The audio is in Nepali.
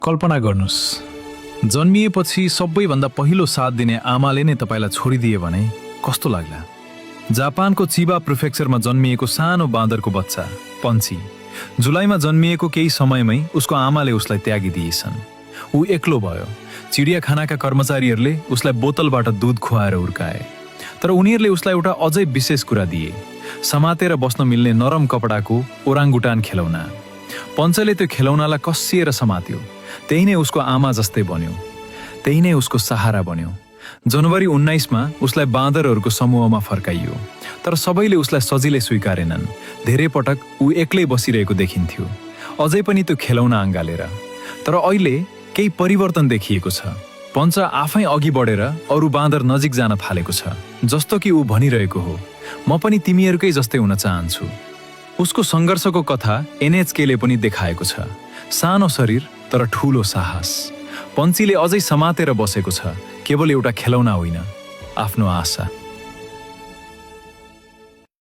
कल्पना गर्नुस्, जन्मिएपछि सबैभन्दा पहिलो साथ दिने आमाले नै तपाईलाई छोडिदिए भने कस्तो लाग्ला। जापानको चिबा प्रिफेक्चरमा जन्मिएको सानो बाँदरको बच्चा पन्छी जुलाईमा जन्मिएको केही समयमै उसको आमाले उसलाई त्यागिदिएछन्। ऊ एक्लो भयो। चिडियाखानाका कर्मचारीहरूले उसलाई बोतलबाट दूध खुवाएर उर्काए, तर उनीहरूले उसलाई एउटा अझै विशेष कुरा दिए, समातेर बस्न मिल्ने नरम कपडाको ओराङ्गुटान खेलौना। पञ्चले त्यो खेलौनालाई कसिएर समात्यो। त्यही नै उसको आमा जस्तै बन्यो, त्यही नै उसको सहारा बन्यो। जनवरी 19मा उसलाई बाँदरहरूको समूहमा फर्काइयो, तर सबैले उसलाई सजिलै स्वीकारेनन्। धेरै पटक ऊ एक्लै बसिरहेको देखिन्थ्यो, अझै पनि त्यो खेलौना अँगालेर। तर अहिले केही परिवर्तन देखिएको छ। पञ्च आफै अघि बढेर अरू बाँदर नजिक जान थालेको छ, जस्तो कि ऊ भनिरहेको हो, म पनि तिमीहरूकै जस्तै हुन चाहन्छु। उसको सङ्घर्षको कथा एनएचकेले पनि देखाएको छ। सानो शरीर तर ठूलो साहस। पन्छीले अझै समातेर बसेको छ, केवल एउटा खेलौना होइन, आफ्नो आशा।